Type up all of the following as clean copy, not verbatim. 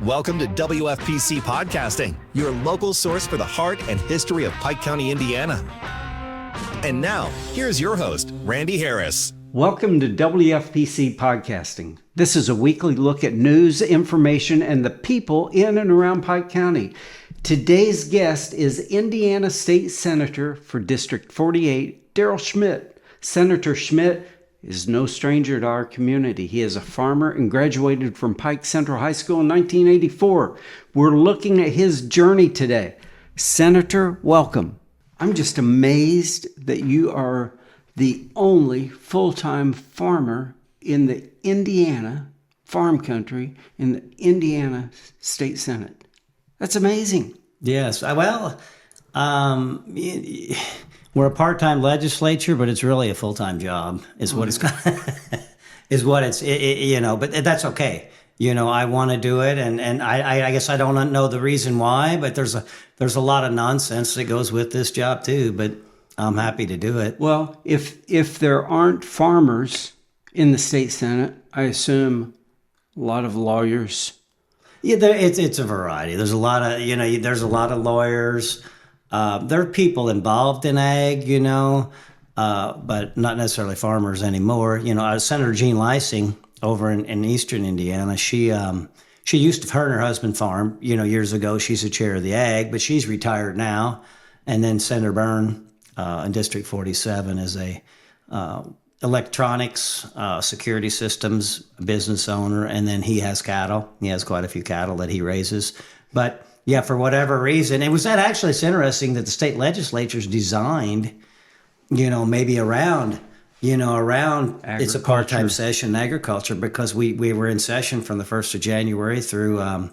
Welcome to WFPC Podcasting, your local source for the heart and history of Pike County, Indiana. And now, here's your host, Randy Harris. Welcome to WFPC Podcasting. This is a weekly look at news, information, and the people in and around Pike County. Today's guest is Indiana State Senator for District 48, Daryl Schmitt. Senator Schmitt is no stranger to our community. He is a farmer and graduated from Pike Central High School in 1984. We're looking at his journey today. Senator, welcome. I'm just amazed that you are the only full-time farmer in the Indiana farm country in the Indiana State Senate. That's amazing. Yes. Well, we're a part-time legislature, but it's really a full-time job. Is what it's but that's okay. I want to do it, and I guess I don't know the reason why, but there's a lot of nonsense that goes with this job too. But I'm happy to do it. Well, if there aren't farmers in the state senate, I assume a lot of lawyers. Yeah, it's a variety. There's a lot of there's a lot of lawyers. There are people involved in ag, but not necessarily farmers anymore. Senator Jean Lysing over in eastern Indiana, she used to, her and her husband farm, years ago. She's the chair of the ag, but she's retired now. And then Senator Byrne in District 47 is a electronics, security systems business owner. And then he has cattle. He has quite a few cattle that he raises. But yeah, for whatever reason, it's interesting that the state legislature's designed, maybe around it's a part-time session in agriculture, because we were in session from the 1st of January through a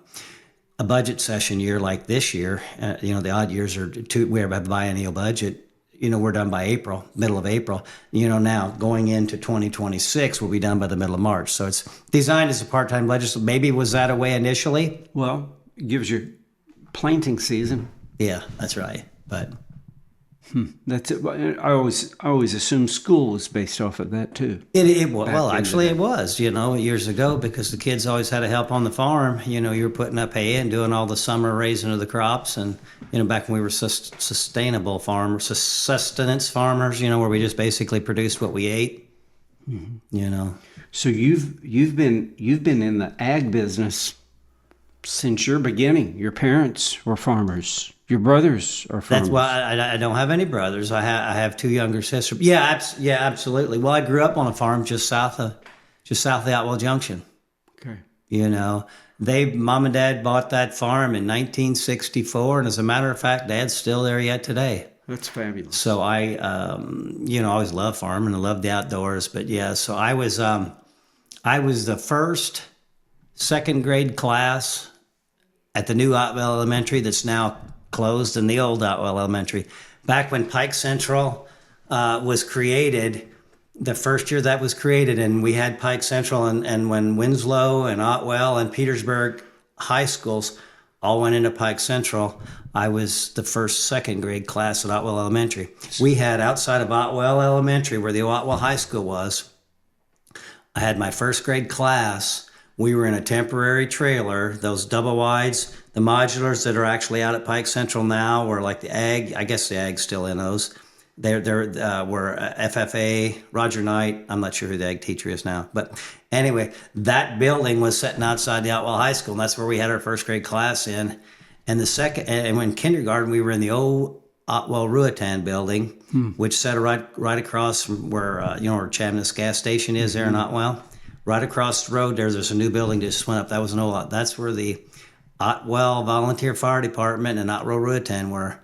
budget session year like this year. The odd years we have a biennial budget. We're done by April, middle of April. Now going into 2026, we'll be done by the middle of March. So it's designed as a part-time legislature. Maybe was that a way initially? Well, it gives you planting season. Yeah, that's right. But that's it. I always assumed school was based off of that too. It was. Well, actually, it was. Years ago, because the kids always had to help on the farm. You were putting up hay and doing all the summer raising of the crops, and back when we were sustainable farmers, sustenance farmers. Where we just basically produced what we ate. Mm-hmm. So you've been in the ag business since your beginning. Your parents were farmers. Your brothers are farmers. That's why I don't have any brothers. I have two younger sisters. Yeah, absolutely. Well, I grew up on a farm just south of the Otwell Junction. Okay. Mom and Dad bought that farm in 1964, and as a matter of fact, Dad's still there yet today. That's fabulous. So I always loved farming and loved the outdoors. But yeah, so I was the first second grade class at the new Otwell Elementary that's now closed, in the old Otwell Elementary. Back when Pike Central was created, the first year that was created, and we had Pike Central, and when Winslow and Otwell and Petersburg high schools all went into Pike Central, I was the first second grade class at Otwell Elementary. We had, outside of Otwell Elementary, where the Otwell High School was, I had my first grade class. We were in a temporary trailer, those double wides, the modulars that are actually out at Pike Central now, were like the ag. I guess the ag's still in those. Were FFA, Roger Knight. I'm not sure who the ag teacher is now. But anyway, that building was sitting outside the Otwell High School, and that's where we had our first grade class in. And when kindergarten, we were in the old Otwell Ruatan building, which sat right across from where Chamness gas station is there in Otwell. Right across the road there's a new building that just went up. That was an old. That's where the Otwell Volunteer Fire Department and Otwell Ruatan were.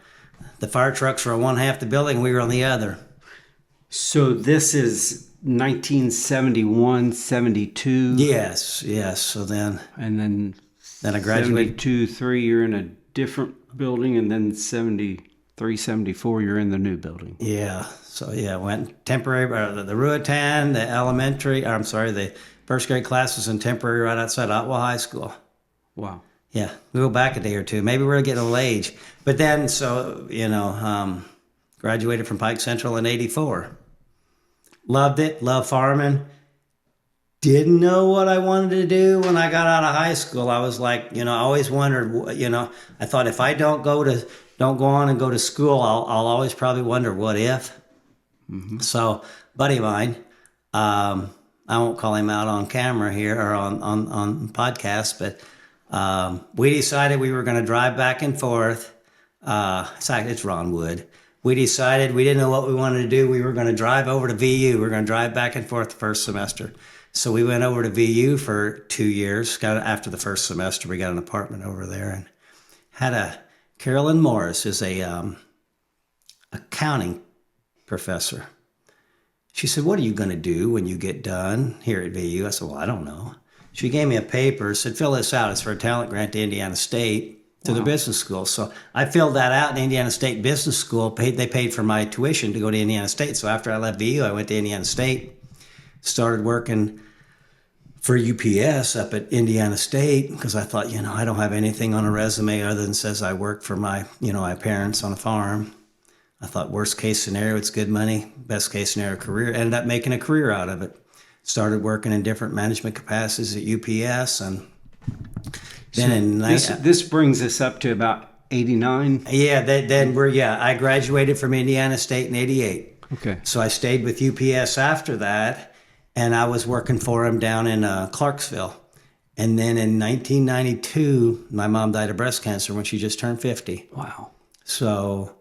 The fire trucks were on one half the building, we were on the other. So this is 1971, 72? Yes. So then I graduated. 72, 3, you're in a different building, and then 73, 74, you're in the new building. Yeah. So went temporary, the Ruatan, the first grade class was in temporary right outside Otwell High School. Wow. Yeah, we go back a day or two. Maybe we're getting a little age. But then, graduated from Pike Central in 84. Loved it, loved farming. didn't know what I wanted to do when I got out of high school. I was like, I always wondered, I thought if I don't go on and go to school, I'll always probably wonder what if. Mm-hmm. So, buddy of mine, I won't call him out on camera here or on podcast, but we decided we were going to drive back and forth. It's Ron Wood. We decided we didn't know what we wanted to do. We were going to drive over to VU. We were going to drive back and forth the first semester. So we went over to VU for 2 years. After the first semester, we got an apartment over there and had Carolyn Morris is a accounting professor. She said, "What are you going to do when you get done here at VU?" I said, "Well, I don't know." She gave me a paper, said, "Fill this out. It's for a talent grant to Indiana State to the business school." So I filled that out in Indiana State Business School. They paid for my tuition to go to Indiana State. So after I left VU, I went to Indiana State, started working for UPS up at Indiana State because I thought, I don't have anything on a resume other than says I work for my parents on a farm. I thought worst case scenario, it's good money. Best case scenario, career. Ended up making a career out of it. Started working in different management capacities at UPS, and then this brings us up to about 89. Yeah, I graduated from Indiana State in 88. Okay. So I stayed with UPS after that, and I was working for him down in Clarksville. And then in 1992, my mom died of breast cancer when she just turned 50. Wow. So,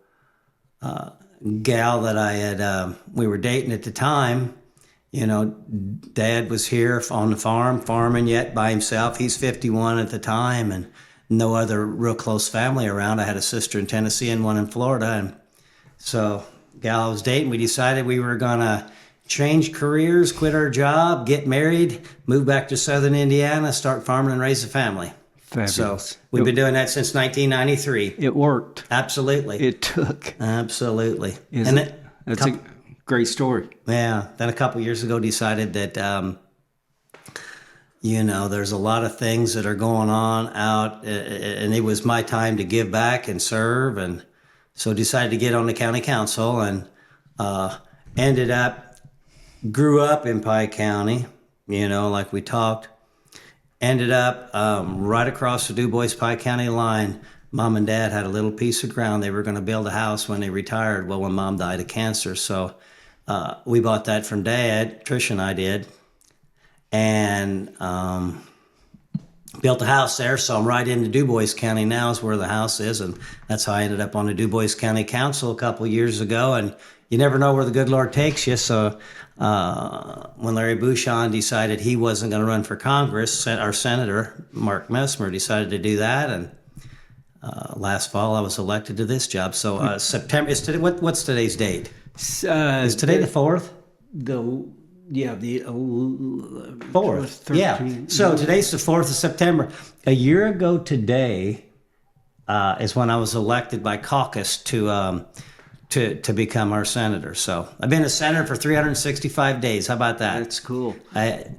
gal that I had, we were dating at the time, Dad was here on the farm, farming yet by himself. He's 51 at the time, and no other real close family around. I had a sister in Tennessee and one in Florida. And so, gal I was dating, we decided we were going to change careers, quit our job, get married, move back to southern Indiana, start farming and raise a family. Fabulous. So we've been doing that since 1993. It worked. Absolutely. It took. Absolutely. That's a great story. Yeah. Then a couple years ago decided that, there's a lot of things that are going on out, and it was my time to give back and serve. And so decided to get on the county council and grew up in Pike County, like we talked. Ended up right across the Du Bois-Pike County line. Mom and Dad had a little piece of ground. They were going to build a house when they retired. Well, when Mom died of cancer. So we bought that from Dad, Trish and I did, and built a house there. So I'm right into Du Bois County now is where the house is. And that's how I ended up on the Du Bois County Council a couple of years ago. And you never know where the good Lord takes you. So when Larry Bouchon decided he wasn't going to run for Congress, our senator, Mark Messmer, decided to do that. And last fall, I was elected to this job. So September, what's today's date? Is today the 4th? The 4th. Yeah. So today's the 4th of September. A year ago today is when I was elected by caucus to become our senator. So I've been a senator for 365 days. How about that? That's cool.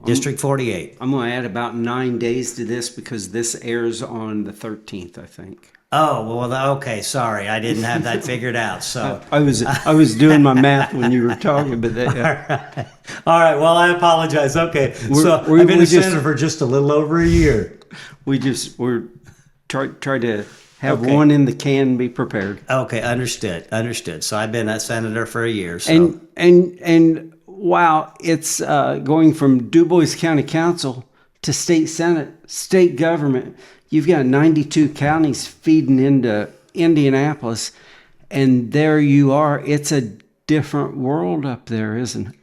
District 48. I'm going to add about 9 days to this because this airs on the 13th, I think. Oh, well, okay. Sorry. I didn't have that figured out. So I was doing my math when you were talking, but that, All right. Well, I apologize. Okay. I've been a senator for just a little over a year. We're try to have one in the can, be prepared. Okay, understood. So I've been a senator for a year. So. And wow, it's going from Du Bois County Council to state senate, state government. You've got 92 counties feeding into Indianapolis, and there you are. It's a different world up there, isn't it?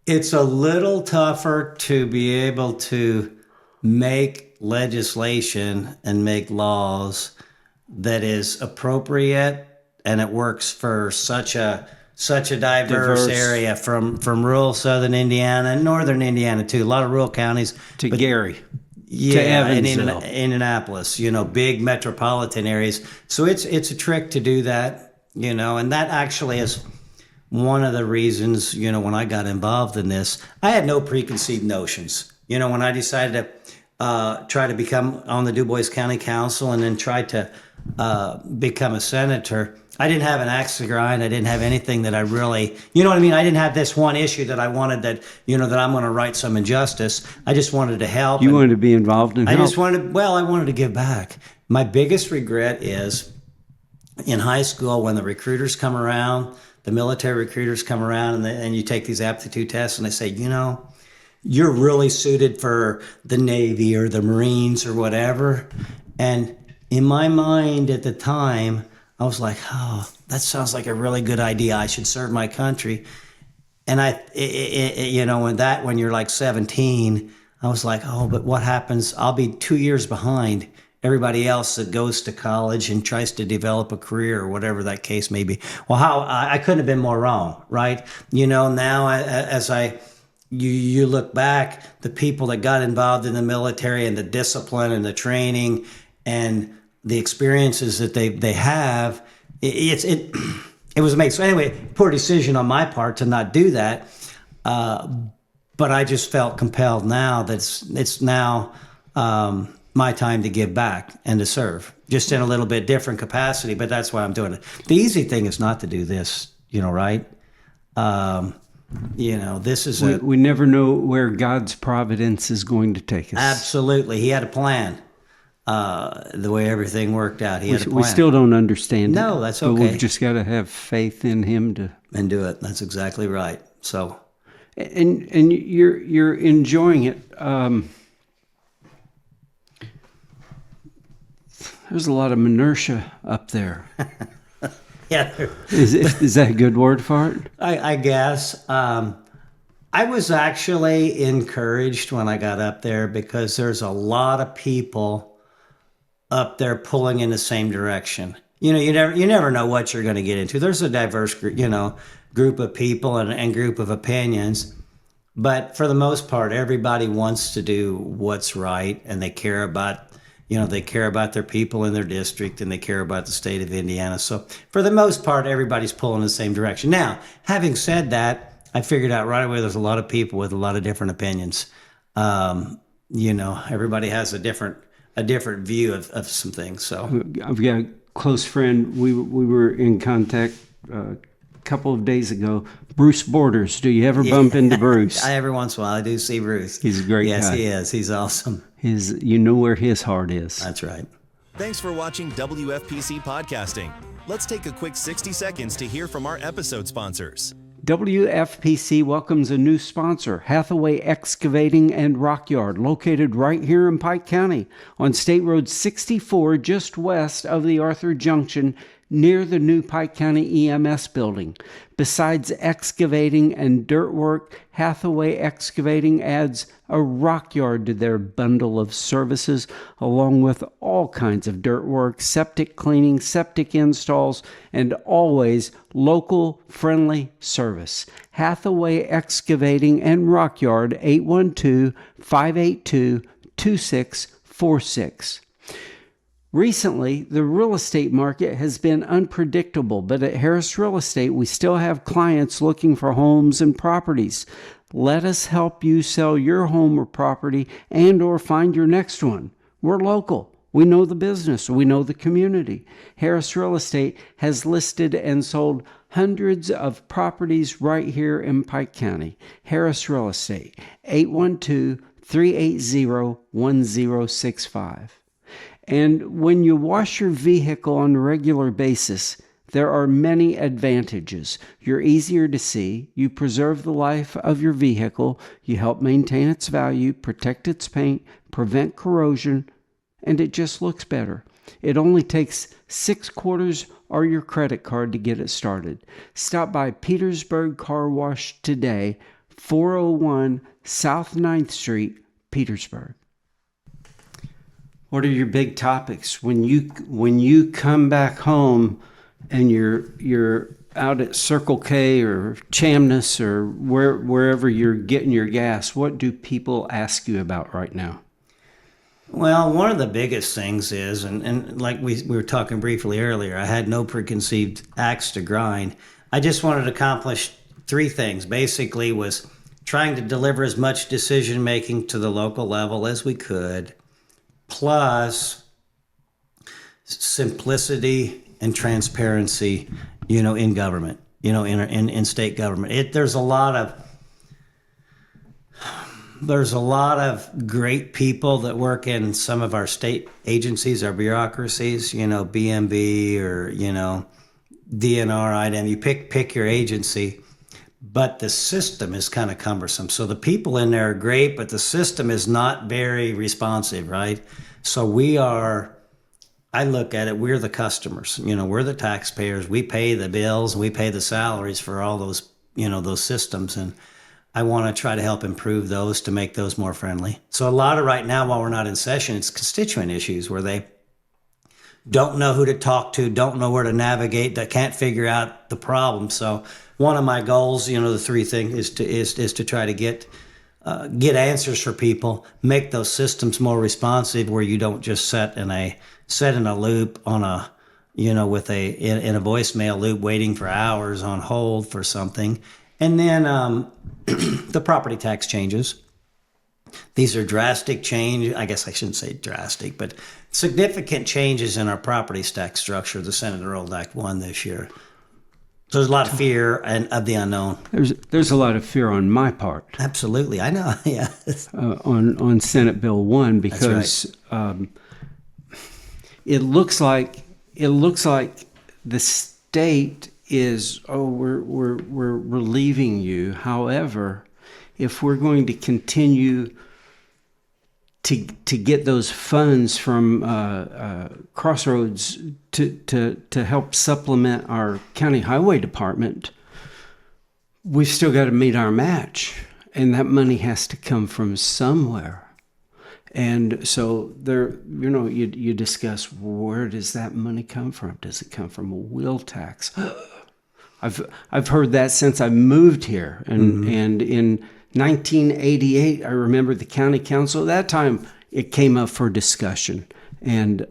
It's a little tougher to be able to make legislation and make laws that is appropriate and it works for such a diverse area from rural southern Indiana and northern Indiana too. A lot of rural counties to Gary, yeah, to Evansville, and Indianapolis. Big metropolitan areas. So it's a trick to do that. And that actually is one of the reasons. When I got involved in this, I had no preconceived notions. When I decided to try to become on the Du Bois County Council and then try to become a senator, I didn't have an axe to grind. I didn't have anything that I really, you know what I mean? I didn't have this one issue that I wanted that, that I'm going to right some injustice. I just wanted to help. You wanted to be involved in help. I wanted to give back. My biggest regret is in high school when the recruiters come around, the military recruiters come around and you take these aptitude tests and they say, you're really suited for the Navy or the Marines or whatever. And in my mind at the time, I was like, oh, that sounds like a really good idea. I should serve my country. And when you're like 17, I was like, oh, but what happens? I'll be 2 years behind everybody else that goes to college and tries to develop a career or whatever that case may be. Well, I couldn't have been more wrong, right? Now as you look back, the people that got involved in the military and the discipline and the training and the experiences that they have, it was amazing. So anyway, poor decision on my part to not do that. But I just felt compelled now that it's now my time to give back and to serve, just in a little bit different capacity. But that's why I'm doing it. The easy thing is not to do this, right? This is we never know where God's providence is going to take us. Absolutely. He had a plan. The way everything worked out, he had a plan. We still don't understand it. No, that's okay. But we've just got to have faith in him and do it. That's exactly right. So, and you're enjoying it. There's a lot of minutia up there. Yeah. Is that a good word for it? I guess. I was actually encouraged when I got up there because there's a lot of people up there pulling in the same direction. You never know what you're going to get into. There's a diverse group of people and group of opinions, but for the most part, everybody wants to do what's right, and they care about their people in their district, and they care about the state of Indiana. So for the most part, everybody's pulling in the same direction. Now, having said that, I figured out right away there's a lot of people with a lot of different opinions. Everybody has a different view of some things. So I've got a close friend. We were in contact a couple of days ago. Bruce Borders. Do you ever bump into Bruce? Every once in a while I do see Bruce. He's a great guy. Yes, he is. He's awesome. You know where his heart is. That's right. Thanks for watching WFPC Podcasting. Let's take a quick 60 seconds to hear from our episode sponsors. WFPC welcomes a new sponsor, Hathaway Excavating and Rock Yard, located right here in Pike County on State Road 64, just west of the Arthur Junction, near the new Pike County EMS building. Besides excavating and dirt work, Hathaway Excavating adds a rock yard to their bundle of services, along with all kinds of dirt work, septic cleaning, septic installs, and always local friendly service. Hathaway Excavating and Rock Yard, 812-582-2646. Recently, the real estate market has been unpredictable, but at Harris Real Estate, we still have clients looking for homes and properties. Let us help you sell your home or property and or find your next one. We're local. We know the business. We know the community. Harris Real Estate has listed and sold hundreds of properties right here in Pike County. Harris Real Estate, 812-380-1065. And when you wash your vehicle on a regular basis, there are many advantages. You're easier to see, you preserve the life of your vehicle, you help maintain its value, protect its paint, prevent corrosion, and it just looks better. It only takes 6 quarters or your credit card to get it started. Stop by Petersburg Car Wash today, 401 South 9th Street, Petersburg. What are your big topics when you come back home and you're out at Circle K or Chamnus or wherever you're getting your gas? What do people ask you about right now? Well, one of the biggest things is, and like we were talking briefly earlier, I had no preconceived axe to grind. I just wanted to accomplish 3 things. Basically, was trying to deliver as much decision making to the local level as we could, plus simplicity and transparency, in government, in state government. There's a lot of great people that work in some of our state agencies, our bureaucracies, BMB or, DNR, IDM. You pick your agency, but the system is kind of cumbersome. So the people in there are great, but the system is not very responsive, right? So I look at it, we're the customers, we're the taxpayers. We pay the bills, we pay the salaries for all those, those systems. And I want to try to help improve those to make those more friendly. So a lot of right now, while we're not in session, it's constituent issues where they don't know who to talk to, don't know where to navigate, that can't figure out the problem. So one of my goals, the three things is to try to get answers for people, make those systems more responsive, where you don't just set in a loop on a, in a voicemail loop, waiting for hours on hold for something. And then the property tax changes. These are drastic change. I guess I shouldn't say drastic, but significant changes in our property tax structure. The Senate Enrolled Act 1 this year. So there's a lot of fear and of the unknown. There's a lot of fear on my part. Absolutely, I know. Yeah. On Senate Bill 1, because it looks like the state is, we're relieving you. However, if we're going to continue to get those funds from Crossroads to help supplement our county highway department, we've still got to meet our match, and that money has to come from somewhere. And so there, you discuss, where does that money come from? Does it come from a wheel tax? I've heard that since I moved here, and in 1988, I remember the county council. At that time, it came up for discussion, and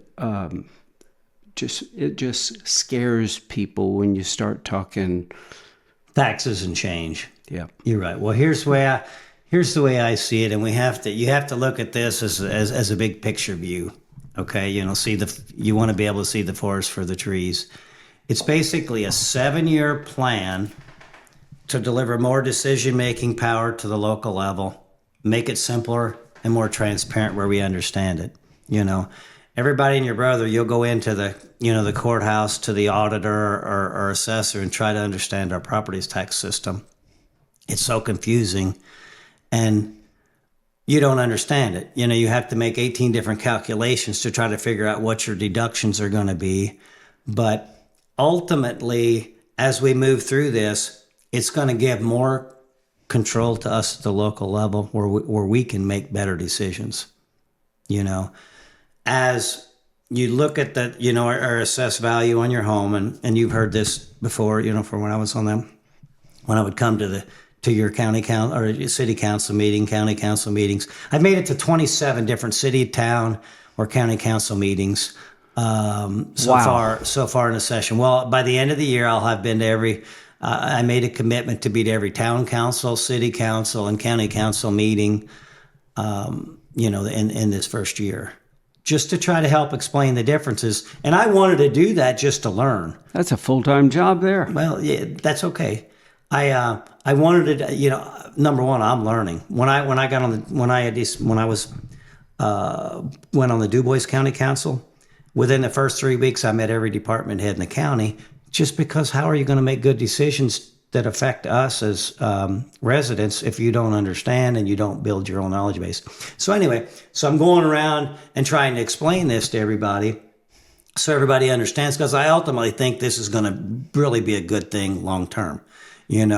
it just scares people when you start talking taxes and change. Yeah, you're right. Well, here's the way I see it, and you have to look at this as a big picture view. Okay, you want to be able to see the forest for the trees. It's basically a 7-year plan to deliver more decision-making power to the local level, make it simpler and more transparent where we understand it. Everybody and your brother, you'll go into the courthouse to the auditor or assessor and try to understand our property tax system. It's so confusing, and you don't understand it. You have to make 18 different calculations to try to figure out what your deductions are going to be. But ultimately, as we move through this, it's going to give more control to us at the local level where we can make better decisions. As you look at the, our assessed value on your home, and you've heard this before, from when I was on them, when I would come to your county council or city council meeting, county council meetings. I've made it to 27 different city, town, or county council meetings so far in a session. Well, by the end of the year, I'll have been to every. I made a commitment to be to every town council, city council, and county council meeting. In this first year, just to try to help explain the differences. And I wanted to do that just to learn. That's a full-time job there. Well, yeah, that's okay. I wanted to, number one, I'm learning. When I went on the Du Bois County Council, within the first 3 weeks, I met every department head in the county, just because how are you going to make good decisions that affect us as residents if you don't understand and you don't build your own knowledge base? So anyway, I'm going around and trying to explain this to everybody so everybody understands, because I ultimately think this is going to really be a good thing long term. There's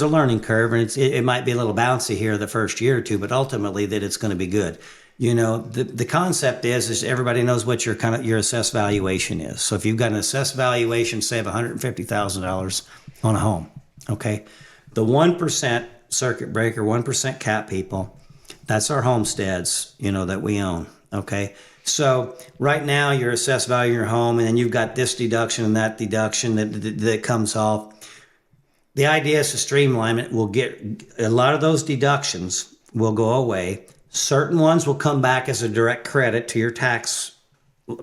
a learning curve, and it might be a little bouncy here the first year or two, but ultimately that it's going to be good. The concept is everybody knows what your assessed valuation is. So if you've got an assessed valuation, say of $150,000 on a home, okay, the 1% circuit breaker, 1% cap people, that's our homesteads, that we own, okay? So right now your assessed value of your home, and then you've got this deduction and that deduction that comes off. The idea is to streamline it. We'll get a lot of those deductions will go away. Certain ones will come back as a direct credit to your tax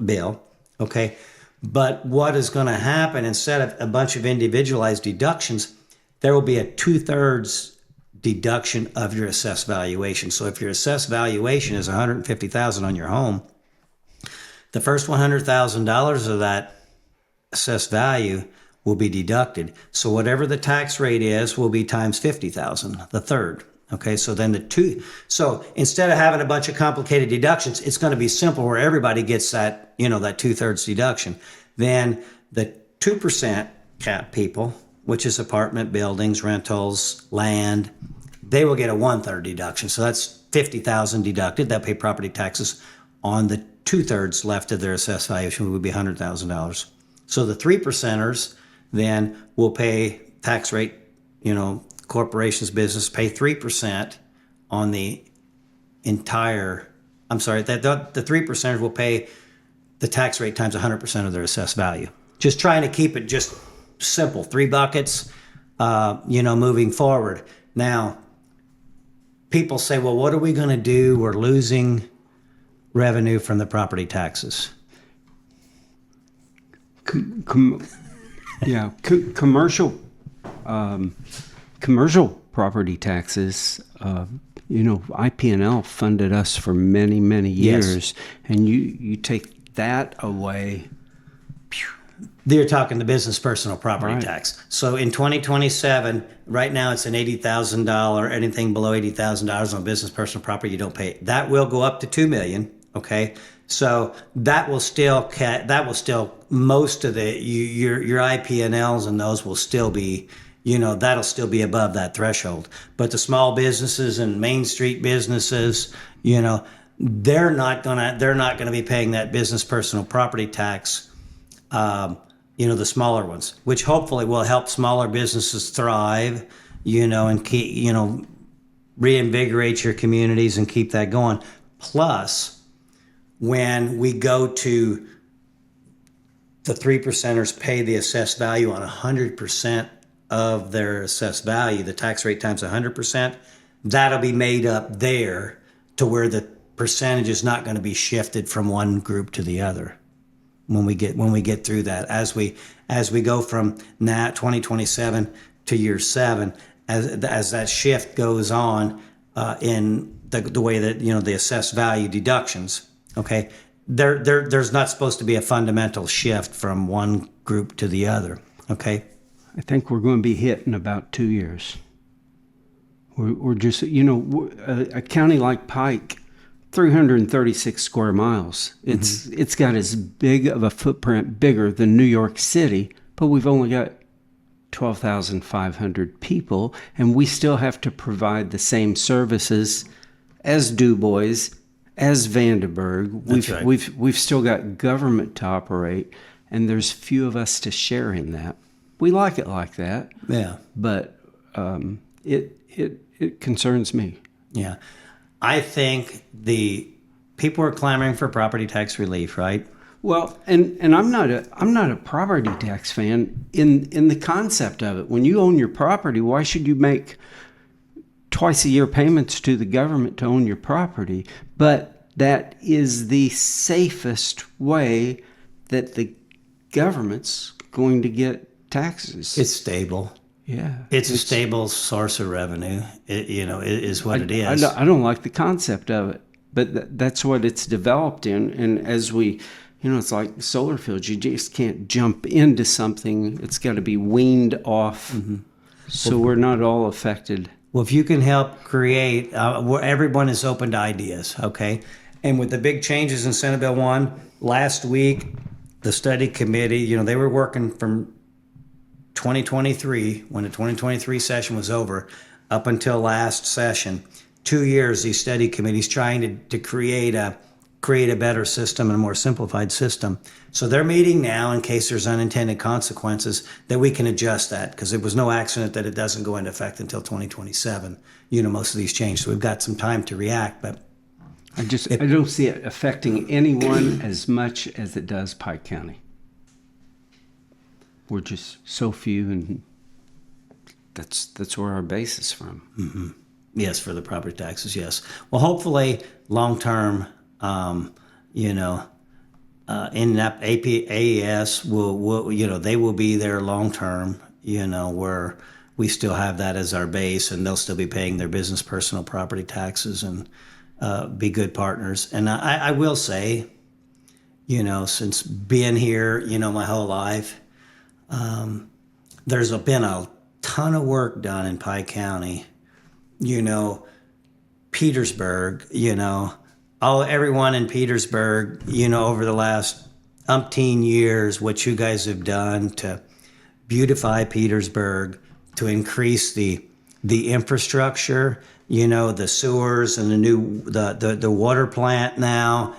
bill. Okay. But what is going to happen, instead of a bunch of individualized deductions, there will be a 2/3 deduction of your assessed valuation. So if your assessed valuation is $150,000 on your home, the first $100,000 of that assessed value will be deducted. So whatever the tax rate is will be times 50,000, the third. Okay, so then so instead of having a bunch of complicated deductions, it's going to be simple where everybody gets that, that 2/3 deduction. Then the 2% cap people, which is apartment buildings, rentals, land, they will get a 1/3 deduction. So that's 50,000 deducted. They'll pay property taxes on the 2/3 left of their assessed valuation, which would be $100,000. So the 3%ers then will pay tax rate, corporations, business pay 3% on the entire, the 3%ers will pay the tax rate times 100% of their assessed value. Just trying to keep it just simple, 3 buckets, moving forward. Now, people say, well, what are we going to do? We're losing revenue from the property taxes. Commercial property taxes, IP&L funded us for many, many years, yes. And you take that away. They're talking the business personal property right. tax. So in 2027, right now it's an $80,000, anything below $80,000 on business personal property, you don't pay. That will go up to $2 million. Okay. So that will still most of your IP&Ls and those will still be, that'll still be above that threshold. But the small businesses and Main Street businesses, they're not gonna be paying that business personal property tax. The smaller ones, which hopefully will help smaller businesses thrive, and keep, reinvigorate your communities and keep that going. Plus, when we go to the 3%ers pay the assessed value on 100% of their assessed value, the tax rate times 100%, that'll be made up there to where the percentage is not going to be shifted from one group to the other. When we get through that, as we go from now 2027 to year 7, as that shift goes on in the way that the assessed value deductions. Okay, there's not supposed to be a fundamental shift from one group to the other. Okay, I think we're going to be hit in about 2 years. We're just, a county like Pike, 336 square miles. It's got as big of a footprint, bigger than New York City, but we've only got 12,500 people, and we still have to provide the same services as Du Bois, as Vandenberg. We've still got government to operate, and there's few of us to share in that. We like it like that. Yeah. But it concerns me. Yeah. I think the people are clamoring for property tax relief, right? Well, and I'm not a property tax fan in the concept of it. When you own your property, why should you make twice a year payments to the government to own your property? But that is the safest way that the government's going to get taxes. It's stable. Yeah. It's a stable source of revenue. It is what it is. I don't like the concept of it, but that's what it's developed in. And as we, it's like solar fields. You just can't jump into something. It's got to be weaned off. Mm-hmm. So we're not all affected. Well, if you can help create, where everyone is open to ideas, okay? And with the big changes in Senate Bill 1, last week, the study committee, they were working from 2023, when the 2023 session was over, up until last session, 2 years, these study committees trying to create a better system and a more simplified system. So they're meeting now in case there's unintended consequences that we can adjust that, because it was no accident that it doesn't go into effect until 2027, most of these changes. So we've got some time to react, but I don't see it affecting anyone as much as it does Pike County. We're just so few, and that's where our base is from. Mm-hmm. Yes, for the property taxes, yes. Well, hopefully, long term, in AES will they will be there long term, where we still have that as our base, and they'll still be paying their business personal property taxes and be good partners. And I will say, since being here, my whole life, there's been a ton of work done in Pike County, Petersburg, everyone in Petersburg, over the last umpteen years, what you guys have done to beautify Petersburg, to increase the infrastructure, the sewers and the water plant now,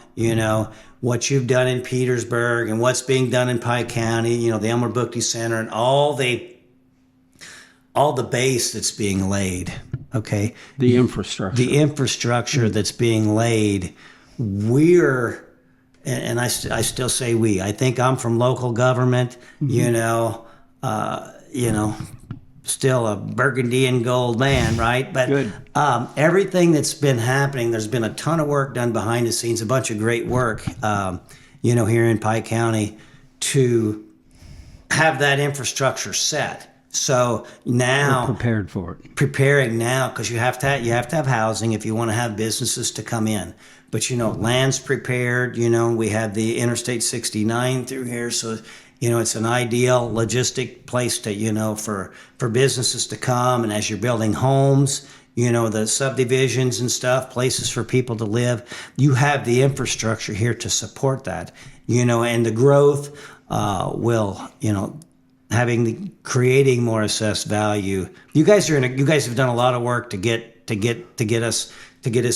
what you've done in Petersburg and what's being done in Pike County, the Elmer Bookty Center and all the base that's being laid. Okay. The infrastructure That's being laid. And I still say we. I think I'm from local government, still a burgundy and gold man, right? But everything that's been happening, there's been a ton of work done behind the scenes, a bunch of great work, here in Pike County to have that infrastructure set. So now we're prepared for it. Preparing now, because you have to have housing if you want to have businesses to come in. But land's prepared. We have the Interstate 69 through here, so it's an ideal logistic place to for businesses to come. And as you're building homes, the subdivisions and stuff, places for people to live, you have the infrastructure here to support that. And the growth will creating more assessed value. You guys have done a lot of work to get us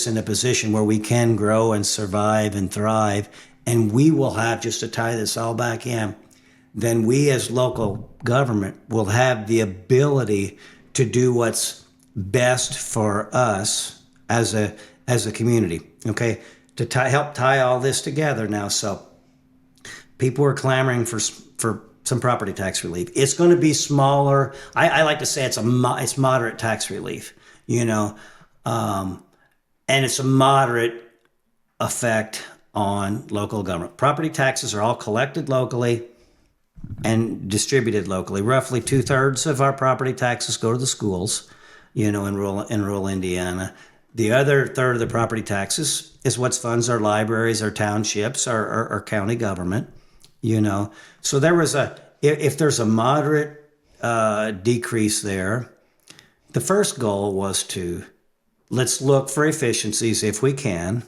in a position where we can grow and survive and thrive. And we will have, just to tie this all back in, then we as local government will have the ability to do what's best for us as a community. Okay, to help tie all this together now. So people are clamoring for some property tax relief. It's going to be smaller. I like to say it's moderate tax relief, and it's a moderate effect on local government. Property taxes are all collected locally and distributed locally. Roughly 2/3 of our property taxes go to the schools, in rural Indiana. The other third of the property taxes is what funds our libraries, our townships, our county government. So if there's a moderate decrease there, the first goal was let's look for efficiencies if we can.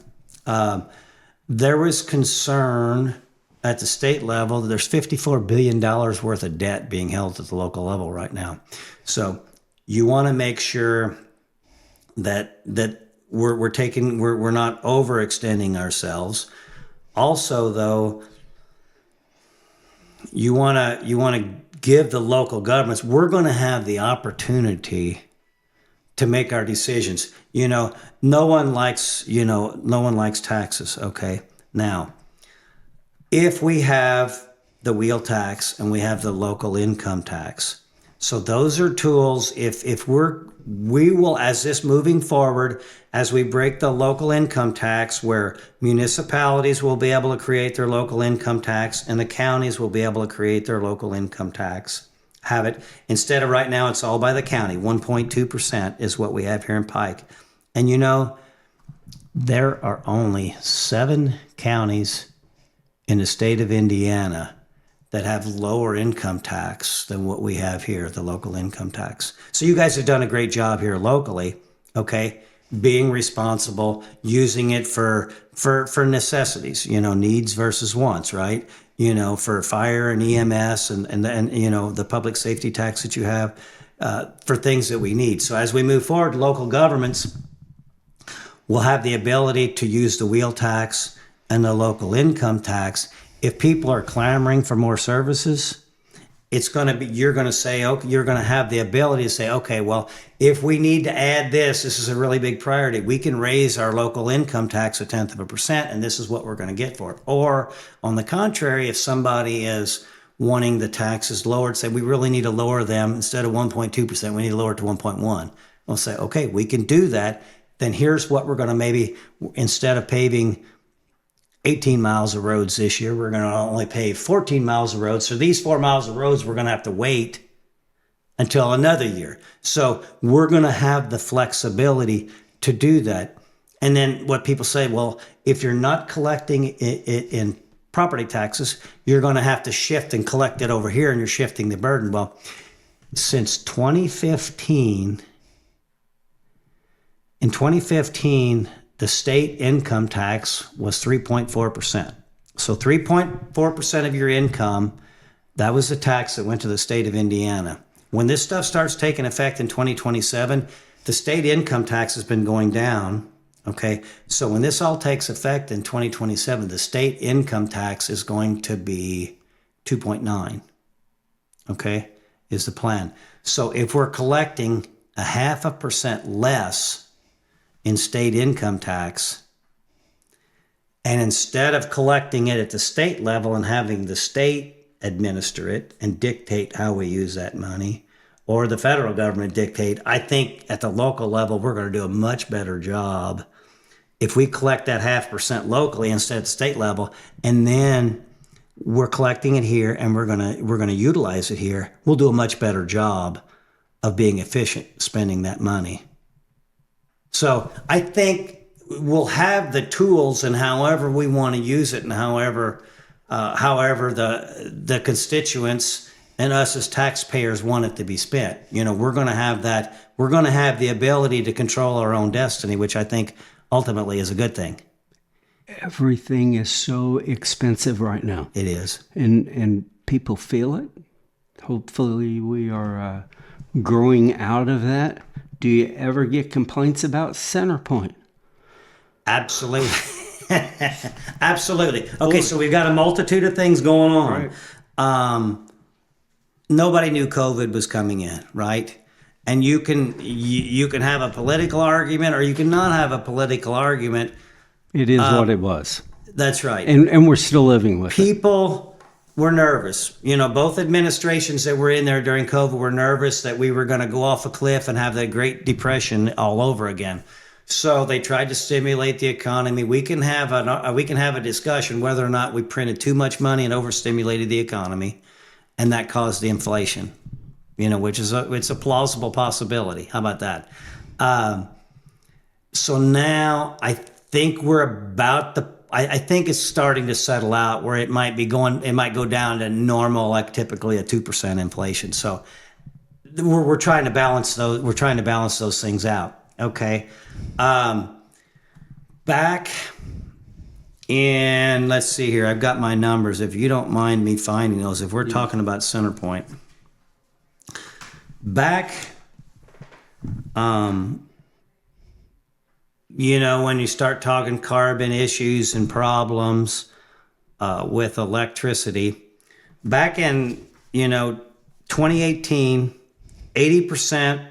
There was concern at the state level that there's $54 billion worth of debt being held at the local level right now. So you want to make sure that we're not overextending ourselves. Also, though, you want to give the local governments, we're going to have the opportunity to make our decisions. No one likes taxes. Okay. Now, if we have the wheel tax and we have the local income tax, so those are tools. If we will, as this moving forward, as we break the local income tax, where municipalities will be able to create their local income tax and the counties will be able to create their local income tax, have it. Instead of right now, it's all by the county. 1.2% is what we have here in Pike. And there are only 7 counties in the state of Indiana that have lower income tax than what we have here, the local income tax. So you guys have done a great job here locally, okay? Being responsible, using it for necessities, needs versus wants, right? For fire and EMS and the public safety tax that you have, for things that we need. So as we move forward, local governments will have the ability to use the wheel tax and the local income tax. If people are clamoring for more services, you're going to have the ability to say, okay, well, if we need to add this is a really big priority. We can raise our local income tax 0.1%, and this is what we're going to get for it. Or on the contrary, if somebody is wanting the taxes lowered, say we really need to lower them instead of 1.2%, we need to lower it to 1.1. We'll say, okay, we can do that. Then here's what we're going to maybe, instead of paving 18 miles of roads this year. We're going to only pave 14 miles of roads. So these 4 miles of roads, we're going to have to wait until another year. So we're going to have the flexibility to do that. And then what people say, well, if you're not collecting it in property taxes, you're going to have to shift and collect it over here, and you're shifting the burden. Well, since 2015, in 2015, the state income tax was 3.4%. So 3.4% of your income, that was the tax that went to the state of Indiana. When this stuff starts taking effect in 2027, the state income tax has been going down. Okay, so when this all takes effect in 2027, the state income tax is going to be 2.9. Okay, is the plan. So if we're collecting 0.5% less in state income tax, and instead of collecting it at the state level and having the state administer it and dictate how we use that money, or the federal government dictate, I think at the local level, we're going to do a much better job if we collect that 0.5% locally instead of the state level, and then we're collecting it here and we're gonna utilize it here. We'll do a much better job of being efficient spending that money. So I think we'll have the tools, and however we want to use it, and however the constituents and us as taxpayers want it to be spent. We're going to have that. We're going to have the ability to control our own destiny, which I think ultimately is a good thing. Everything is so expensive right now. It is. And people feel it. Hopefully we are growing out of that. Do you ever get complaints about Centerpoint? Absolutely. Absolutely. Okay, so we've got a multitude of things going on. Right. Nobody knew COVID was coming in, right? And you can have a political argument, or you can not have a political argument. It is what it was. That's right. And we're still living with it. People were nervous. Both administrations that were in there during COVID were nervous that we were going to go off a cliff and have the Great Depression all over again. So they tried to stimulate the economy. We can have a discussion whether or not we printed too much money and overstimulated the economy, and that caused the inflation. Which is it's a plausible possibility. How about that? So now I think I think it's starting to settle out where it might go down to normal, like typically a 2% inflation. So we're trying to balance those. We're trying to balance those things out. Okay. Back in, let's see here. I've got my numbers. If you don't mind me finding those, if we're talking about Centerpoint. Back, when you start talking carbon issues and problems with electricity, back in, 2018, 80%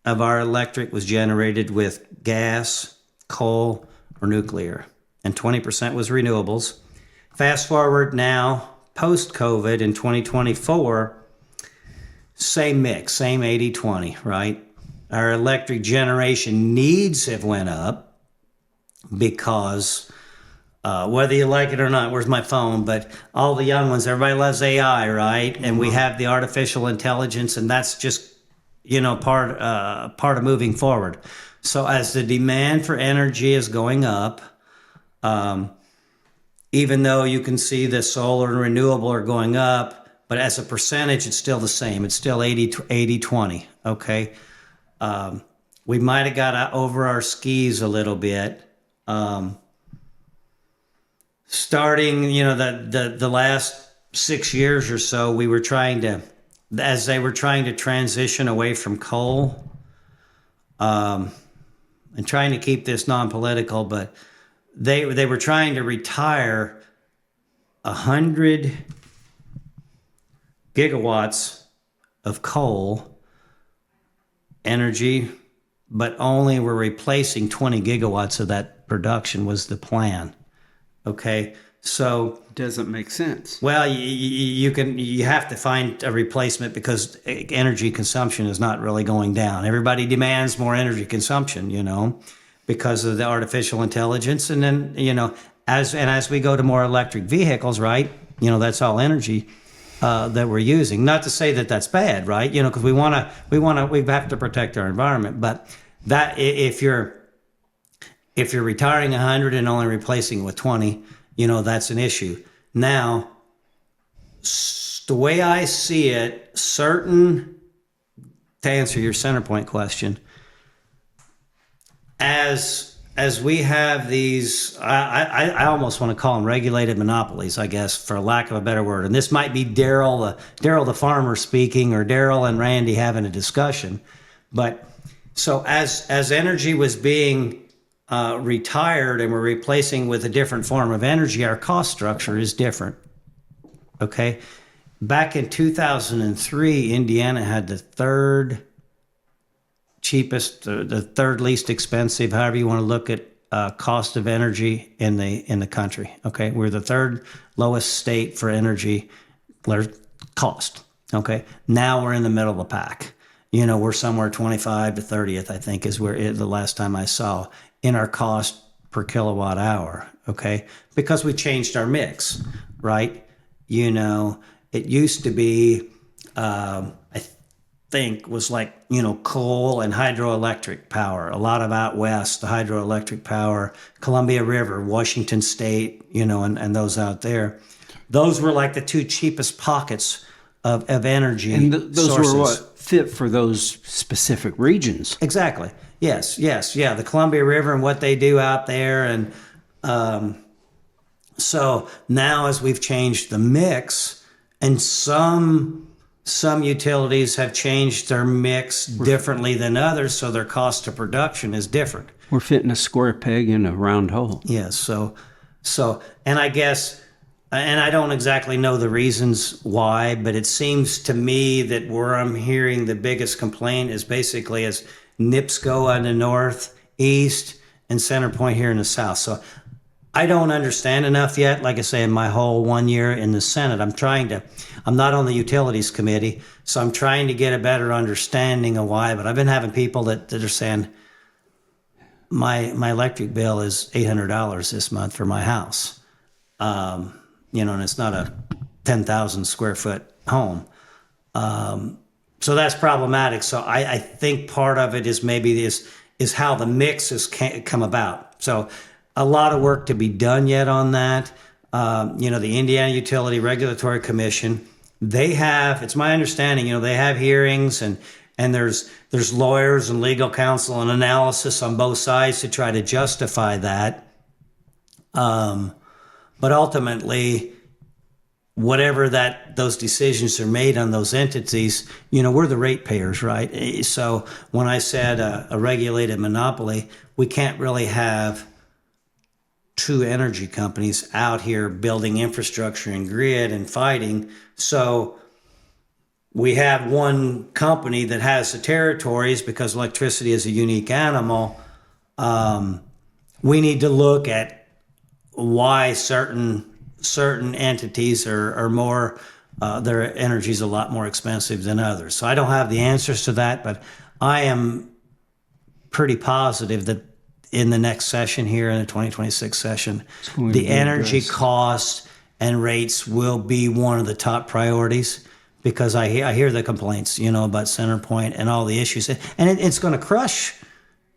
of our electric was generated with gas, coal, or nuclear, and 20% was renewables. Fast forward now, post-COVID in 2024, same mix, same 80-20, right? Our electric generation needs have went up because whether you like it or not, where's my phone? But all the young ones, everybody loves AI, right? And we have the artificial intelligence, and that's just, part of moving forward. So as the demand for energy is going up, even though you can see the solar and renewable are going up, but as a percentage, it's still the same. It's still 80-20, okay? We might have got over our skis a little bit. Starting, the last 6 years or so, we were as they were trying to transition away from coal, and trying to keep this non-political, but they were trying to retire 100 gigawatts of coal energy, but only were replacing 20 gigawatts of that production was the plan. Okay, so doesn't make sense. Well, you have to find a replacement because energy consumption is not really going down. Everybody demands more energy consumption, because of the artificial intelligence, and then as we go to more electric vehicles, right? That's all energy that we're using. Not to say that that's bad, right? Because we have to protect our environment. But that if you're retiring 100 and only replacing it with 20, that's an issue. Now, the way I see it, to answer your center point question, as we have these, I almost want to call them regulated monopolies, I guess, for lack of a better word. And this might be Daryl the farmer speaking, or Daryl and Randy having a discussion. But so as energy was being retired and we're replacing with a different form of energy, our cost structure is different. Okay. Back in 2003, Indiana had the third cheapest, the third least expensive, however you want to look at cost of energy in the country. Okay, we're the third lowest state for energy cost. Okay, now we're in the middle of the pack. We're somewhere 25 to 30th, I think, is where the last time I saw in our cost per kilowatt hour. Okay, because we changed our mix, right? It used to be, I think, was like, coal and hydroelectric power. A lot of out west, the hydroelectric power, Columbia River, Washington State, and those out there. Those were like the two cheapest pockets of energy. And those sources. were what fit for those specific regions. Exactly. Yes. Yeah. The Columbia River and what they do out there. And so now as we've changed the mix, and some utilities have changed their mix differently than others, so their cost of production is different. We're fitting a square peg in a round hole. Yes. So, and I guess, and I don't exactly know the reasons why, but it seems to me that where I'm hearing the biggest complaint is basically as NIPSCO in the north, east, and Center Point here in the south. So I don't understand enough yet. Like I say, in my whole 1 year in the Senate, I'm not on the utilities committee, so I'm trying to get a better understanding of why. But I've been having people that are saying, my electric bill is $800 this month for my house. And it's not a 10,000 square foot home. So that's problematic. So I think part of it is maybe is how the mix has come about. So a lot of work to be done yet on that. The Indiana Utility Regulatory Commission, it's my understanding, they have hearings and there's lawyers and legal counsel and analysis on both sides to try to justify that. But ultimately, whatever those decisions are made on those entities, we're the ratepayers, right? So when I said a regulated monopoly, we can't really have two energy companies out here building infrastructure and grid and fighting. So we have one company that has the territories because electricity is a unique animal. We need to look at why certain entities are more, their energy is a lot more expensive than others. So I don't have the answers to that, but I am pretty positive that in the next session here, in the 2026 session, the energy costs and rates will be one of the top priorities, because I hear the complaints, about Center Point and all the issues, and it's going to crush,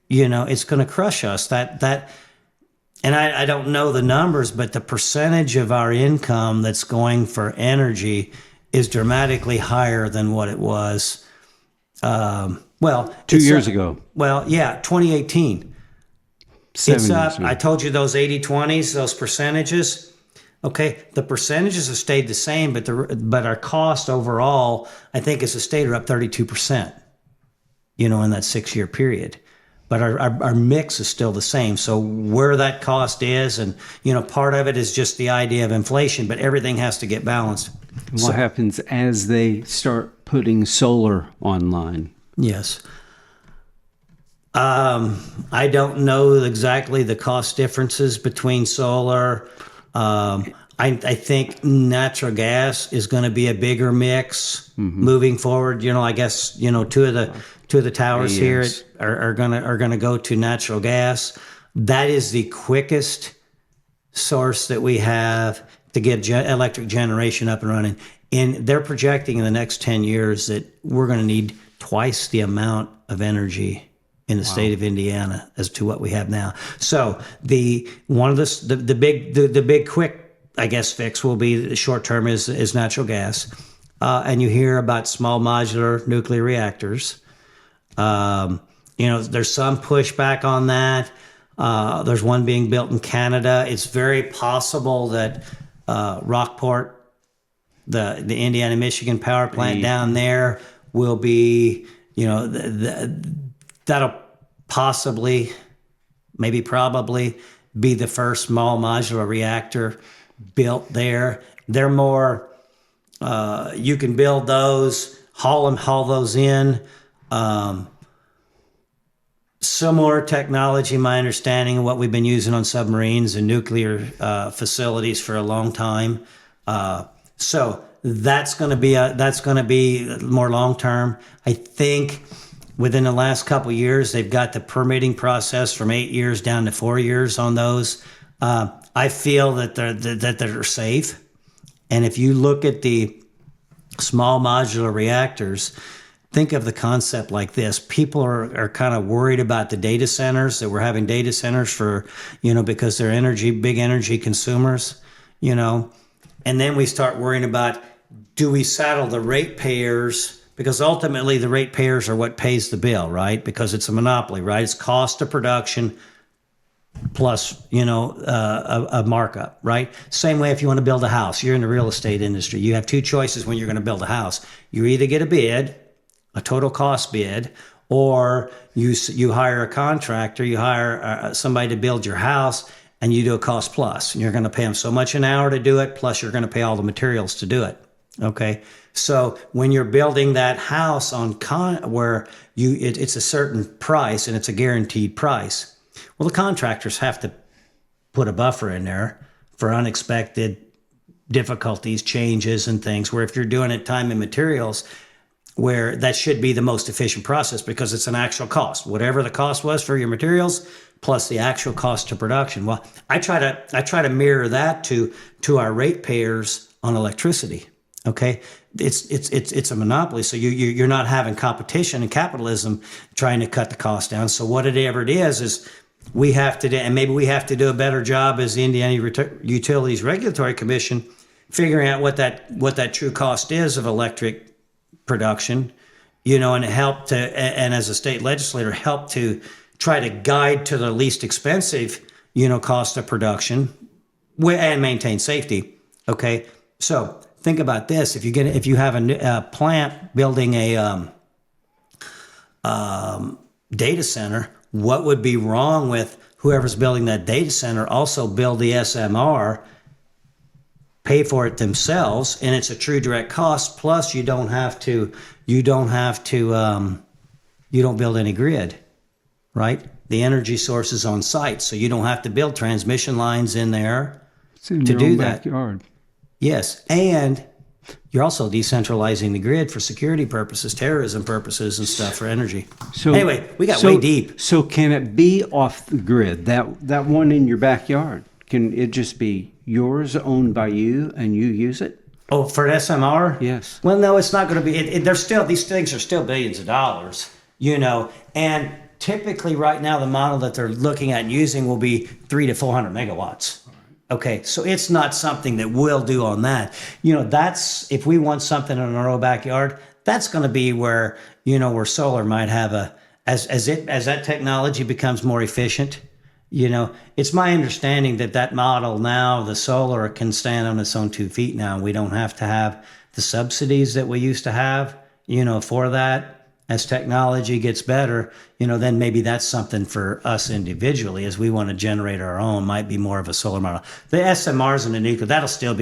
it's going to crush us. That, and I don't know the numbers, but the percentage of our income that's going for energy is dramatically higher than what it was. 2 years ago. Well, yeah, 2018. It's up. I told you those 80-20s, those percentages. Okay, the percentages have stayed the same, but our cost overall, I think, as a state, are up 32%. In that 6-year period, but our mix is still the same. So where that cost is, and part of it is just the idea of inflation, but everything has to get balanced. What happens as they start putting solar online? Yes. I don't know exactly the cost differences between solar. I think natural gas is going to be a bigger mix moving forward. I guess two of the towers here are going to go to natural gas. That is the quickest source that we have to get electric generation up and running. And they're projecting in the next 10 years that we're going to need twice the amount of energy in the state of Indiana as to what we have now. So the big quick, I guess, fix will be the short term is natural gas. And you hear about small modular nuclear reactors. There's some pushback on that. There's one being built in Canada. It's very possible that Rockport, the Indiana Michigan power plant down there, will be, that'll possibly, maybe probably be the first small modular reactor built there. They're more, you can build those, haul those in. Similar technology, my understanding, of what we've been using on submarines and nuclear facilities for a long time. So that's going to be more long term. I think within the last couple of years, they've got the permitting process from 8 years down to 4 years on those. I feel that they're safe. And if you look at the small modular reactors, think of the concept like this. People are kind of worried about the data centers, that we're having data centers for, because they're big energy consumers, and then we start worrying about, do we saddle the ratepayers? Because ultimately the ratepayers are what pays the bill, right? Because it's a monopoly, right? It's cost of production plus, a markup, right? Same way if you want to build a house, you're in the real estate industry. You have two choices when you're going to build a house. You either get a bid, a total cost bid, or you hire a contractor, you hire somebody to build your house, and you do a cost plus. And you're going to pay them so much an hour to do it, plus you're going to pay all the materials to do it. Okay, so when you're building that house where it's a certain price and it's a guaranteed price, well, the contractors have to put a buffer in there for unexpected difficulties, changes, and things. Where if you're doing it time and materials, where that should be the most efficient process because it's an actual cost, whatever the cost was for your materials plus the actual cost to production. Well, I try to mirror that to our ratepayers on electricity. Okay, it's a monopoly, so you're not having competition and capitalism trying to cut the cost down. So whatever it is we have to do, and maybe we have to do a better job as the Indiana Utilities Regulatory Commission, figuring out what that true cost is of electric production, and help to, and as a state legislator, help to try to guide to the least expensive, cost of production and maintain safety. Okay, so think about this: if you have a plant building a data center, what would be wrong with whoever's building that data center also build the SMR, pay for it themselves, and it's a true direct cost. Plus, you don't build any grid, right? The energy source is on site, so you don't have to build transmission lines in there to do own that. Backyard. Yes, and you're also decentralizing the grid for security purposes, terrorism purposes, and stuff for energy. So anyway, we got way deep. So can it be off the grid? That one in your backyard, can it just be yours, owned by you, and you use it? Oh, for an SMR? Yes. Well, no, it's not going to be. These things are still billions of dollars, and typically right now the model that they're looking at using will be 300 to 400 megawatts. Okay, so it's not something that we'll do on that. That's, if we want something in our own backyard, that's going to be where, where solar might have as that technology becomes more efficient. It's my understanding that model now, the solar can stand on its own 2 feet now. We don't have to have the subsidies that we used to have, for that. As technology gets better, then maybe that's something for us individually as we want to generate our own, might be more of a solar model. The SMRs and the nuclear, that'll still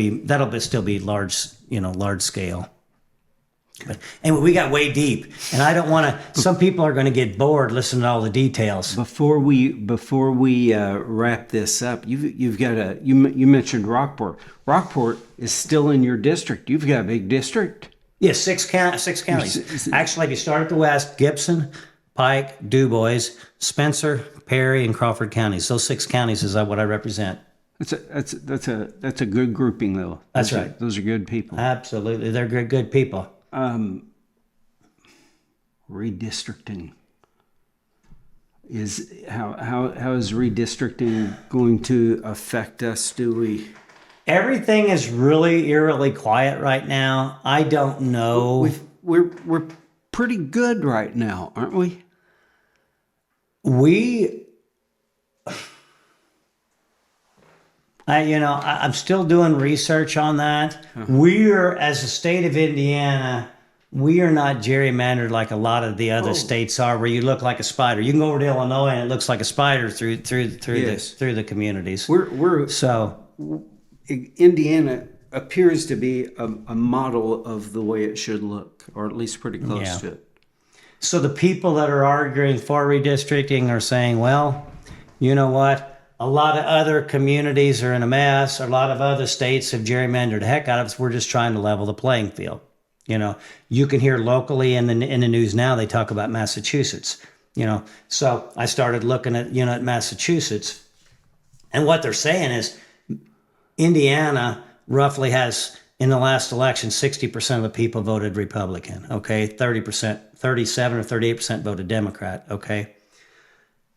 be large, large scale. But anyway, we got way deep, and I don't want to. Some people are going to get bored listening to all the details. Before we wrap this up, you've got you mentioned Rockport. Rockport is still in your district. You've got a big district. Yes, six counties. Actually, if you start at the west, Gibson, Pike, Du Bois, Spencer, Perry, and Crawford counties. Those 6 counties is what I represent. That's a good grouping, though. That's right. Those are good people. Absolutely. They're good people. Redistricting is how is redistricting going to affect us? Everything is really eerily quiet right now. I don't know. We're pretty good right now, aren't we? I'm still doing research on that. We're, as a state of Indiana, we are not gerrymandered like a lot of the other states are, where you look like a spider. You can go over to Illinois and it looks like a spider through the communities. Indiana appears to be a model of the way it should look, or at least pretty close to it. So the people that are arguing for redistricting are saying, well, you know what? A lot of other communities are in a mess. A lot of other states have gerrymandered the heck out of us. We're just trying to level the playing field. You can hear locally in the news now, they talk about Massachusetts. So I started looking at, at Massachusetts. And what they're saying is Indiana roughly has, in the last election, 60% of the people voted Republican, okay? 37 or 38% voted Democrat, okay?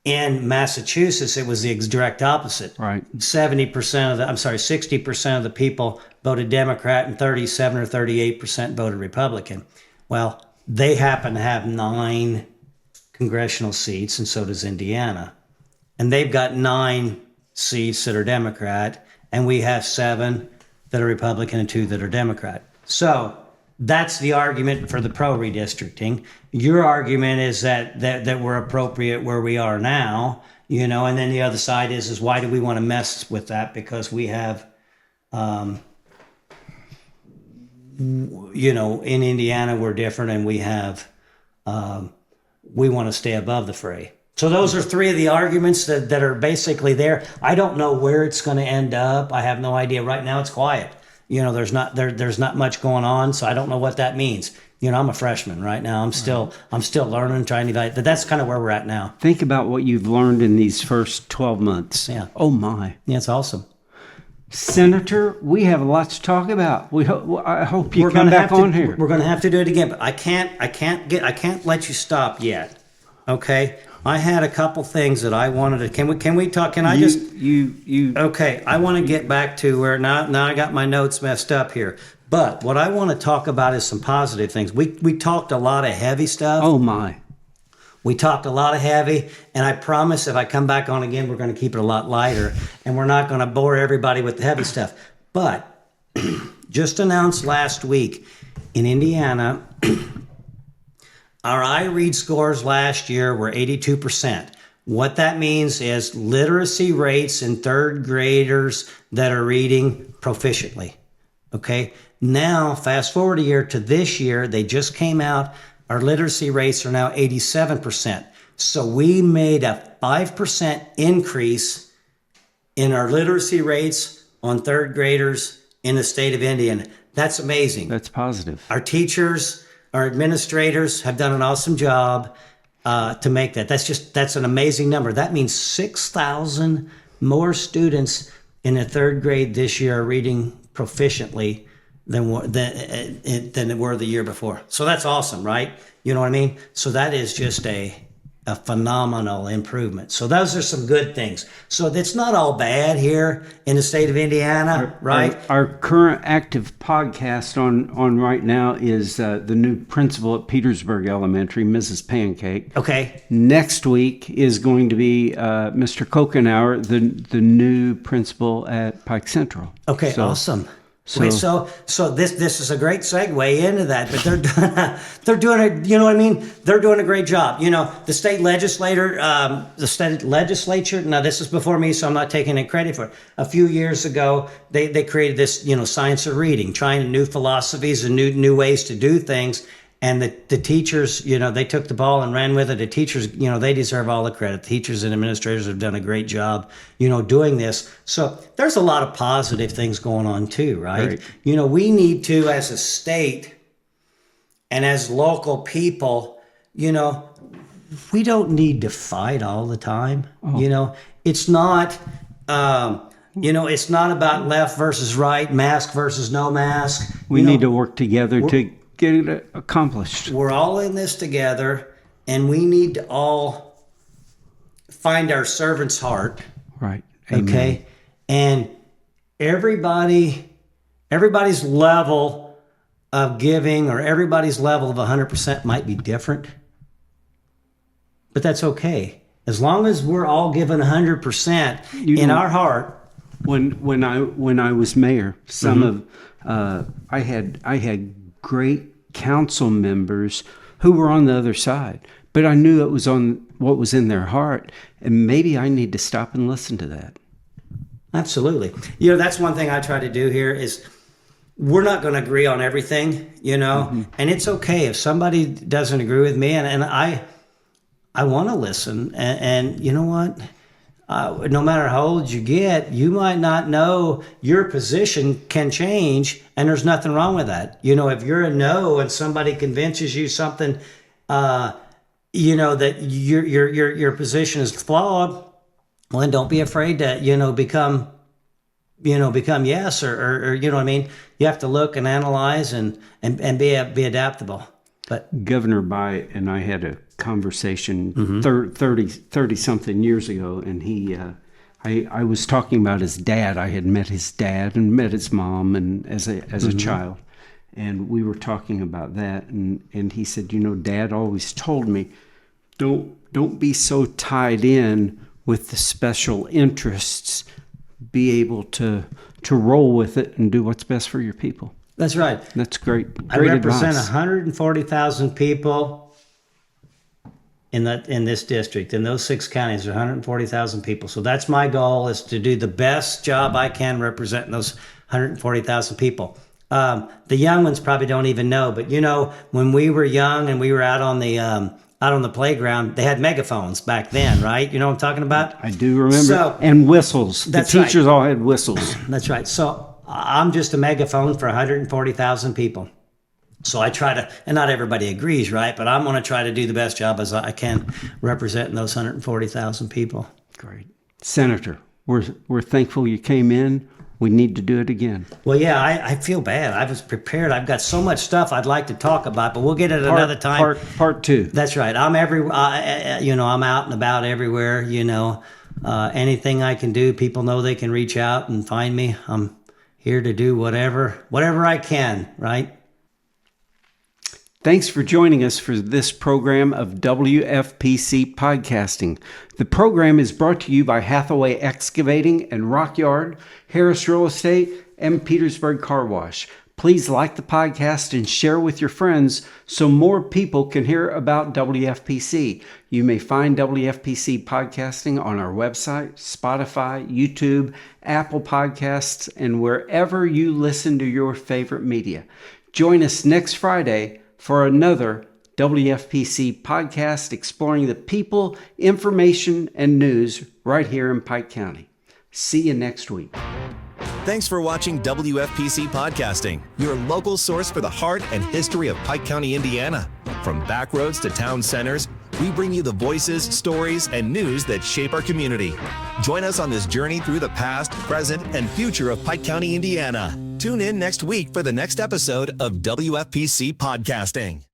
In Massachusetts, it was the direct opposite. Right. 60% of the people voted Democrat and 37 or 38% voted Republican. Well, they happen to have 9 congressional seats, and so does Indiana. And they've got 9 seats that are Democrat, and we have 7 that are Republican and 2 that are Democrat. So that's the argument for the pro-redistricting. Your argument is that we're appropriate where we are now, and then the other side is why do we want to mess with that? Because we have, in Indiana we're different, and we have, we want to stay above the fray. So those are 3 of the arguments that are basically there. I don't know where it's going to end up. I have no idea. Right now it's quiet. There's not much going on, so I don't know what that means. I'm a freshman right now. I'm still learning, trying to evaluate. But that's kind of where we're at now. Think about what you've learned in these first 12 months. Yeah. Oh my. Yeah, it's awesome. Senator, we have a lot to talk about. I hope you come back on here. We're going to have to do it again, but I can't let you stop yet. Okay. I had a couple things that I wanted to. Can we talk? Can I Okay, I want to get back to where now I got my notes messed up here. But what I want to talk about is some positive things. We talked a lot of heavy stuff. Oh my. We talked a lot of heavy, and I promise if I come back on again, we're going to keep it a lot lighter, and we're not going to bore everybody with the heavy stuff. But just announced last week in Indiana, our iRead scores last year were 82%. What that means is literacy rates in 3rd graders that are reading proficiently. Okay? Now, fast forward a year to this year, they just came out. Our literacy rates are now 87%. So we made a 5% increase in our literacy rates on 3rd graders in the state of Indiana. That's amazing. That's positive. Our teachers, our administrators have done an awesome job to make that. That's an amazing number. That means 6,000 more students in the 3rd grade this year are reading proficiently than were the year before. So that's awesome, right? You know what I mean? So that is just a phenomenal improvement. So those are some good things. So it's not all bad here in the state of Indiana, right? Our current active podcast on right now is the new principal at Petersburg Elementary, Mrs. Pancake. Okay. Next week is going to be Mr. Kokenauer, the new principal at Pike Central. Okay, awesome. So this is a great segue into that, but they're doing it. You know what I mean? They're doing a great job. The state legislature. Now this is before me, so I'm not taking any credit for it. A few years ago, they created this, science of reading, trying new philosophies and new ways to do things. And the teachers, they took the ball and ran with it. The teachers, they deserve all the credit. The teachers and administrators have done a great job, doing this. So there's a lot of positive things going on too, right? We need to, as a state and as local people, we don't need to fight all the time. It's not, It's not about left versus right, mask versus no mask. We need to work together to get it accomplished. We're all in this together, and we need to all find our servant's heart. Right. Amen. Okay. And everybody's level of giving or everybody's level of 100% might be different, but that's okay. As long as we're all given 100% in our heart. When I was mayor, I had great council members who were on the other side, but I knew it was on what was in their heart, and maybe I need to stop and listen to that. Absolutely. That's one thing I try to do here is we're not going to agree on everything, and it's okay if somebody doesn't agree with me, and I want to listen, and you know what? No matter how old you get, you might not know your position can change, and there's nothing wrong with that. If you're a no and somebody convinces you something, that your position is flawed, well, then don't be afraid to, become yes, or you know what I mean? You have to look and analyze and be adaptable. But Governor Bye and I had a conversation 30 something years ago, and I was talking about his dad. I had met his dad and met his mom and as a child, and we were talking about that, and he said, Dad always told me, don't be so tied in with the special interests. Be able to roll with it and do what's best for your people. That's right. That's great. I represent advice. 140,000 people in this district. In those 6 counties, there are 140,000 people. So that's my goal, is to do the best job I can representing those 140,000 people. The young ones probably don't even know, but when we were young and we were out on the playground, they had megaphones back then, right? You know what I'm talking about? I do remember. And whistles. The teachers all had whistles. That's right. So I'm just a megaphone for 140,000 people. So I try to, and not everybody agrees, right? But I'm going to try to do the best job as I can representing those 140,000 people. Great. Senator, we're thankful you came in. We need to do it again. Well, yeah, I feel bad. I was prepared. I've got so much stuff I'd like to talk about, but we'll get it another time. Part 2. That's right. I'm I'm out and about everywhere. Anything I can do, people know they can reach out and find me. I'm here to do whatever I can, right? Thanks for joining us for this program of WFPC Podcasting. The program is brought to you by Hathaway Excavating and Rock Yard, Harris Real Estate, and Petersburg Car Wash. Please like the podcast and share with your friends so more people can hear about WFPC. You may find WFPC Podcasting on our website, Spotify, YouTube, Apple Podcasts, and wherever you listen to your favorite media. Join us next Friday for another WFPC podcast exploring the people, information, and news right here in Pike County. See you next week. Thanks for watching WFPC Podcasting, your local source for the heart and history of Pike County, Indiana. From back roads to town centers, we bring you the voices, stories, and news that shape our community. Join us on this journey through the past, present, and future of Pike County, Indiana. Tune in next week for the next episode of WFPC Podcasting.